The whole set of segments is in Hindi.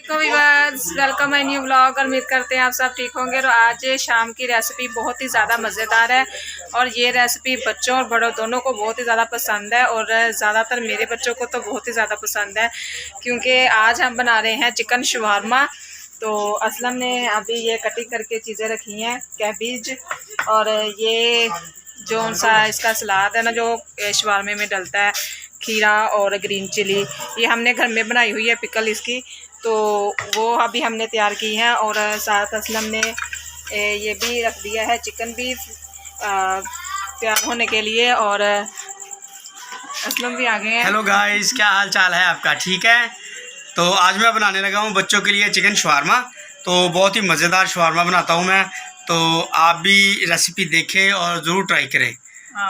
Welcome my new blog. और उम्मीद करते हैं आप सब ठीक होंगे। तो आज शाम की रेसिपी बहुत ही ज़्यादा मज़ेदार है और ये रेसिपी बच्चों और बड़ों दोनों को बहुत ही ज़्यादा पसंद है और ज़्यादातर मेरे बच्चों को तो बहुत ही ज़्यादा पसंद है क्योंकि आज हम बना रहे हैं चिकन शवारमा। तो असलम ने अभी ये कटिंग करके चीज़ें रखी हैं, कैबेज और ये जो सा इसका सलाद है ना जो शवारमे में डलता है, खीरा और ग्रीन चिली, ये हमने घर में बनाई हुई है पिकल इसकी, तो वो अभी हमने तैयार की है। और साथ असलम ने ये भी रख दिया है चिकन भी तैयार होने के लिए और असलम भी आ गए हैं। हेलो गाइस, क्या हाल चाल है आपका? ठीक है। तो आज मैं बनाने लगा हूँ बच्चों के लिए चिकन शवारमा। तो बहुत ही मज़ेदार शवारमा बनाता हूँ मैं, तो आप भी रेसिपी देखें और ज़रूर ट्राई करें।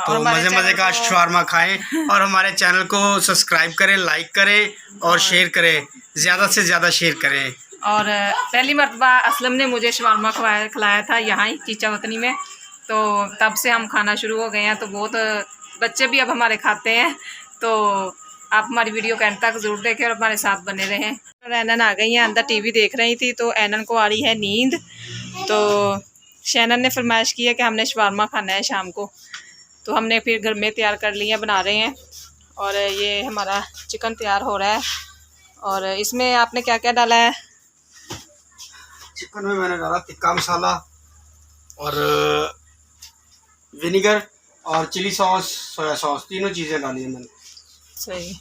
तो मज़े का शवारमा खाएं और हमारे चैनल को सब्सक्राइब करें, लाइक करें और शेयर करें, ज़्यादा से ज़्यादा शेयर करें। और पहली मरतबा असलम ने मुझे शवारमा खिलाया था यहाँ ही चीचा वतनी में, तो तब से हम खाना शुरू हो गए हैं। तो बहुत बच्चे भी अब हमारे खाते हैं। तो आप हमारी वीडियो के एंड तक ज़रूर देखें और हमारे साथ बने रहें। और एनन आ गई हैं, अंदर टीवी देख रही थी, तो एनन को आ रही है नींद। तो शैनन ने फरमाइश की है कि हमने शवारमा खाना है शाम को, तो हमने फिर घर में तैयार कर लिया, बना रहे हैं। और ये हमारा चिकन तैयार हो रहा है। और इसमें आपने क्या क्या डाला है? चिकन में मैंने डाला टिक्का मसाला और विनेगर और चिली सॉस, सोया सॉस, तीनों चीज़ें डाली है मैंने। सही।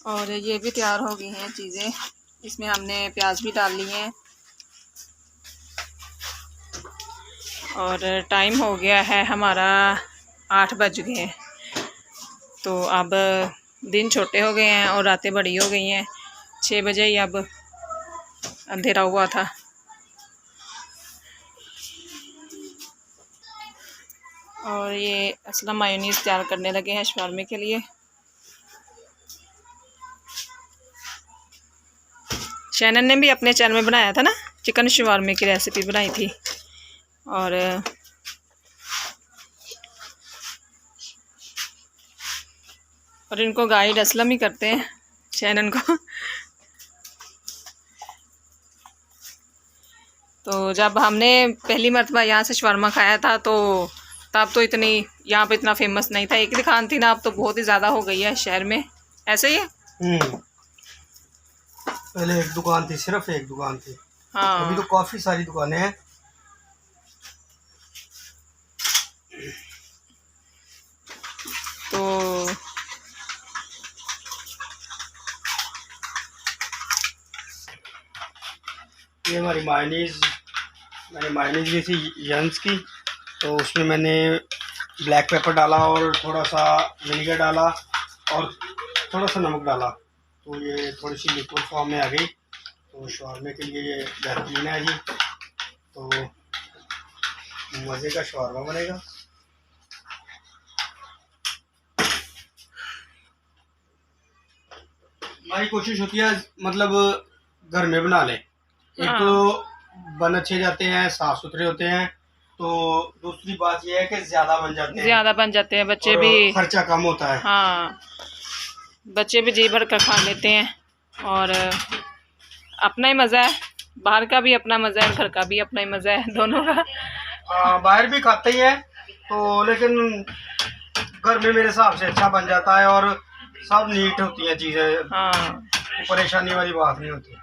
और ये भी तैयार हो गई हैं चीज़ें, इसमें हमने प्याज भी डाल लिए हैं। और टाइम हो गया है हमारा 8 बज गए हैं। तो अब दिन छोटे हो गए हैं और रातें बड़ी हो गई हैं। 6 बजे ही अब अंधेरा हुआ था। और ये असलम मायोनीज़ तैयार करने लगे हैं शवारमे के लिए। शैनन ने भी अपने चैनल में बनाया था ना, चिकन शवारमे की रेसिपी बनाई थी। और इनको गाइड असलम ही करते हैं, शैनन को। तो जब हमने पहली मरतबा यहाँ से शवारमा खाया था तो तब तो इतनी यहाँ पे इतना फेमस नहीं था, एक दुकान थी ना, अब तो बहुत ही ज़्यादा हो गई है शहर में। ऐसे ही है। पहले एक दुकान थी, सिर्फ एक दुकान थी। हाँ, अभी तो काफ़ी सारी दुकानें हैं। तो ये हमारी मायोनीज़, मैंने मायोनीज़ ली थी यंस की, तो उसमें मैंने ब्लैक पेपर डाला और थोड़ा सा विनेगर डाला और थोड़ा सा नमक डाला, तो ये थोड़ी सी लिक्विड फॉर्म में आ गई। तो शवारमे के लिए ये बेहतरीन है जी। तो मज़े का शवारमा बनेगा। हमारी कोशिश होती है मतलब घर में बना लें। एक तो बन अच्छे जाते हैं, साफ सुथरे होते हैं, तो दूसरी बात यह है कि ज़्यादा बन जाते हैं, बच्चे भी, खर्चा कम होता है। हाँ, बच्चे भी जी भर कर खा लेते हैं। और अपना ही मज़ा है, बाहर का भी अपना मज़ा है, घर का भी अपना ही मज़ा है, दोनों का। बाहर भी खाते ही हैं, तो लेकिन घर में मेरे हिसाब से अच्छा बन जाता है और सब नीट होती हैं चीज़ें। हाँ, परेशानी वाली बात नहीं होती।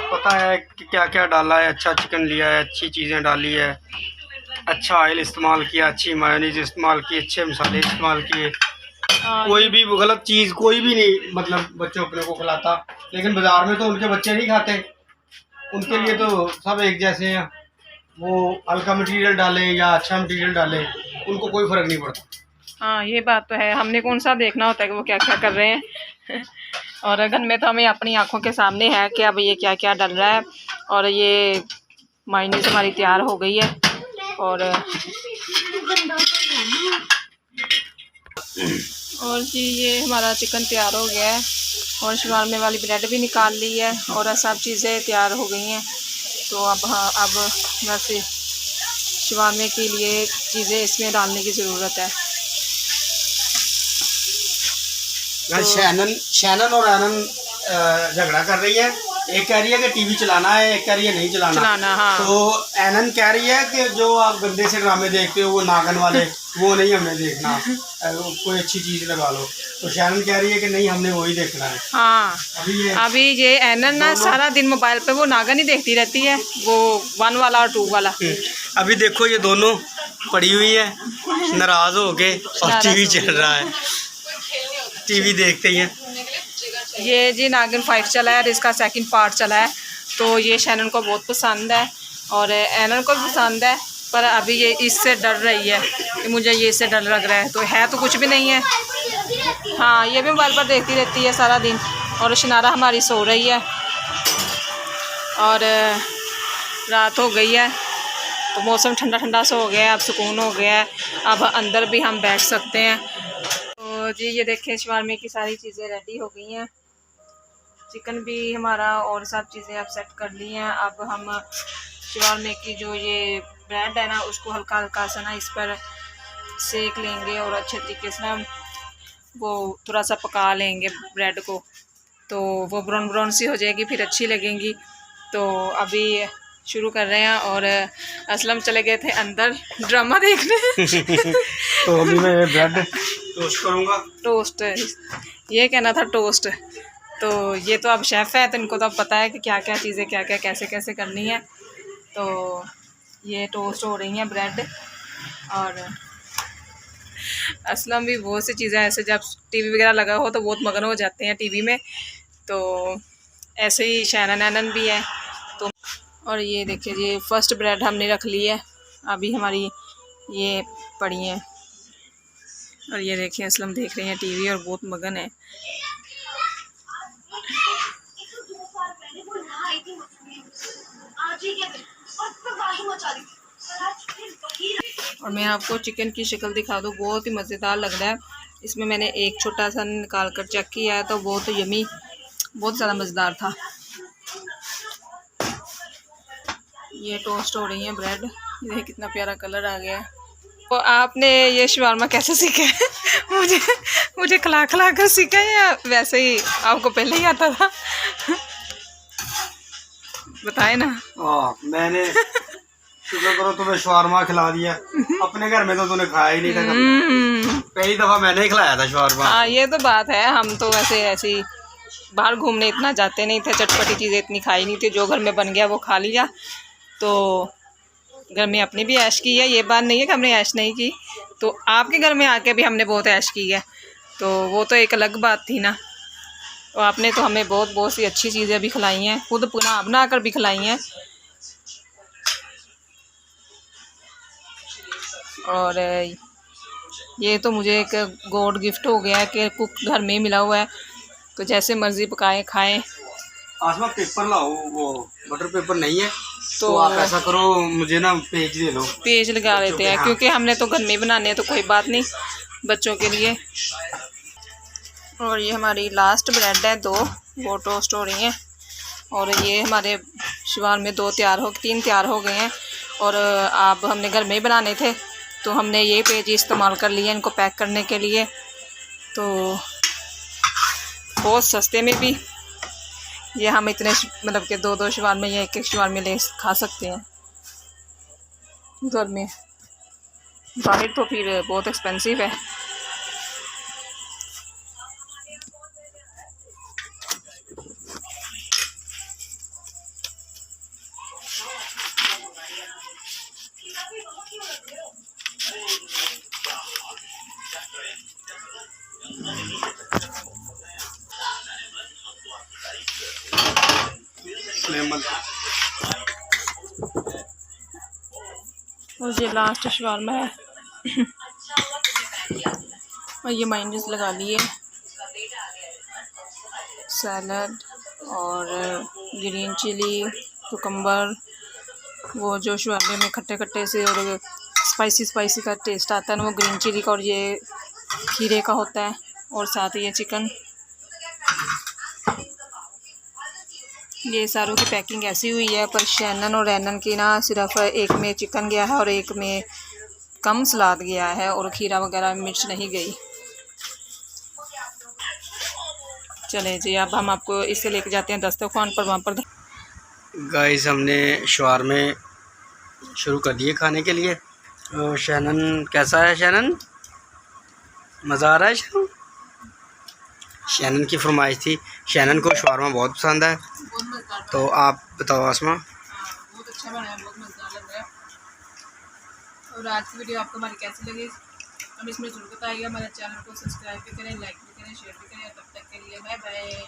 पता है कि क्या क्या डाला है, अच्छा चिकन लिया है, अच्छी चीज़ें डाली है, अच्छा ऑयल इस्तेमाल किया, अच्छी मायोनीज इस्तेमाल की, अच्छे मसाले इस्तेमाल किए। कोई भी गलत चीज़ कोई भी नहीं मतलब बच्चों अपने को खिलाता, लेकिन बाज़ार में तो उनके बच्चे नहीं खाते, उनके लिए तो सब एक जैसे हैं। वो हल्का मटेरियल डाले या अच्छा मटेरियल डाले, उनको कोई फ़र्क नहीं पड़ता। हाँ, ये बात तो है। हमने कौन सा देखना होता है कि वो क्या क्या कर रहे हैं। और घर में तो हमें अपनी आंखों के सामने है कि अब ये क्या क्या डल रहा है। और ये मायोनीज़ हमारी तैयार हो गई है। और जी ये हमारा चिकन तैयार हो गया है और शवारमे वाली ब्रेड भी निकाल ली है और सब चीज़ें तैयार हो गई हैं। तो अब वैसे शवारमे के लिए चीज़ें इसमें डालने की ज़रूरत है। तो शैनन और एनन झगड़ा कर रही है। एक कह रही है कि टीवी चलाना है, एक कह रही है नहीं चलाना। हाँ। तो एनन कह रही है कि जो आप गंदे से ड्रामे देखते हो वो नागन वाले वो नहीं हमने देखना, कोई अच्छी चीज़ लगा लो। तो शैनन कह रही है कि नहीं हमने वही देखना है। हाँ, अभी ये एनन ना सारा दिन मोबाइल पे वो नागन ही देखती रहती है, वो 1 वाला और 2 वाला। अभी देखो ये दोनों पड़ी हुई है नाराज हो के और टीवी चल रहा है, टीवी देखते ही है। ये जी नागिन 5 चला है और इसका सेकंड पार्ट चला है, तो ये शैनन को बहुत पसंद है और एनन को भी पसंद है, पर अभी ये इससे डर रही है कि मुझे ये इससे डर लग रहा है। तो है तो कुछ भी नहीं है। हाँ, ये भी मोबाइल पर देखती रहती है सारा दिन। और शनारा हमारी सो रही है और रात हो गई है, तो मौसम ठंडा ठंडा सा हो गया है, अब सुकून हो गया है, अब अंदर भी हम बैठ सकते हैं। तो जी ये देखें शवारमे की सारी चीज़ें रेडी हो गई हैं, चिकन भी हमारा और सब चीज़ें अब सेट कर ली हैं। अब हम शवारमे की जो ये ब्रेड है ना उसको हल्का हल्का सा ना इस पर सेक लेंगे और अच्छे तरीके से ना वो थोड़ा सा पका लेंगे ब्रेड को, तो वो ब्राउन ब्राउन सी हो जाएगी, फिर अच्छी लगेंगी। तो अभी शुरू कर रहे हैं और असलम चले गए थे अंदर ड्रामा देखने। तो अभी मैं ब्रेड टोस्ट करूँगा। टोस्ट, ये कहना था टोस्ट। तो ये तो अब शेफ़ है तो इनको तो अब पता है कि क्या क्या चीज़ें क्या क्या कैसे कैसे करनी है। तो ये टोस्ट हो रही हैं ब्रेड, और असलम भी बहुत सी चीज़ें ऐसे जब टीवी वगैरह लगा हो तो बहुत मगन हो जाते हैं टीवी में, तो ऐसे ही शैनन एनन भी है। तो और ये देखिए ये फर्स्ट ब्रेड हमने रख ली है, अभी हमारी ये पड़ी हैं। और ये देखिए असलम देख रहे हैं टीवी और बहुत मगन है। और मैं आपको चिकन की शक्ल दिखा दूँ, बहुत ही मज़ेदार लग रहा है। इसमें मैंने एक छोटा सा निकाल कर चेक किया है तो बहुत यमी, बहुत ज़्यादा मज़ेदार था। ये टोस्ट हो रही है ब्रेड, ये कितना प्यारा कलर आ गया है। तो आपने ये शवारमा कैसे सीखा है? मुझे खिला खिला कर सीखा है या वैसे ही आपको पहले ही आता था? बताए ना। मैंने शुक्र करो तुम्हें शवारमा खिला दिया, अपने घर में तो तूने खाया ही नहीं था कभी। पहली दफा मैंने ही खिलाया था शवारमा। हाँ ये तो बात है, हम तो वैसे ऐसी बाहर घूमने इतना जाते नहीं थे, चटपटी चीज़ें इतनी खाई नहीं थी, जो घर में बन गया वो खा लिया। तो घर में अपनी भी ऐश की है, ये बात नहीं है कि हमने ऐश नहीं की। तो आपके घर में आके भी हमने बहुत ऐश की है, तो वो तो एक अलग बात थी ना। तो आपने तो हमें बहुत सी अच्छी चीज़ें भी खिलाई हैं, खुद बना कर भी खिलाई हैं। और ये तो मुझे एक गॉड गिफ्ट हो गया है कि कुक घर में मिला हुआ है, तो जैसे मर्ज़ी पकाएं खाएं। आसमा पेपर लाओ, वो बटर पेपर नहीं है तो आप ऐसा करो मुझे ना पेज दे लो। पेज लगा लेते हैं, क्योंकि हमने तो घर में बनाने हैं तो कोई बात नहीं बच्चों के लिए। और ये हमारी लास्ट ब्रेड है, 2 वो टोस्ट हो रही हैं। और ये हमारे शवारमे 3 तैयार हो गए हैं। और अब हमने घर में ही बनाने थे तो हमने ये पेज इस्तेमाल कर लिए इनको पैक करने के लिए। तो बहुत सस्ते में भी ये हम इतने मतलब कि 2 शवारमे या 1 शवारमे ले खा सकते हैं घर में। बाहर तो फिर बहुत एक्सपेंसिव है। और ये लास्ट शवारमा है। और ये मायोनीज़ लगा लिए, सैलड और ग्रीन चिली, कुकम्बर, वो जो शवारमे में खट्टे खट्टे से और स्पाइसी का टेस्ट आता है ना, वो ग्रीन चिली का और ये खीरे का होता है। और साथ ही ये चिकन, ये सारों की पैकिंग ऐसी हुई है। पर शैनन और एनन की ना सिर्फ एक में चिकन गया है और एक में कम सलाद गया है और खीरा वगैरह मिर्च नहीं गई। चले जी, अब हम आपको इसे लेके जाते हैं दस्तरखान पर, वहाँ पर। गाइस हमने शवारमे शुरू कर दिए खाने के लिए। और शैनन कैसा है? शैनन मज़ा आ रहा है? शैनन शैनन की फरमाइश थी, शैनन को शवारमा बहुत पसंद है। तो आप बताओ आसमा। बहुत अच्छा बना है, बहुत मज़ेदार लग रहा है। और आज की वीडियो आपको हमारी कैसी लगी हम इसमें ज़रूर बताइएगा। हमारे चैनल को सब्सक्राइब भी करें, लाइक भी करें, शेयर भी करें। तब तक के लिए बाय बाय।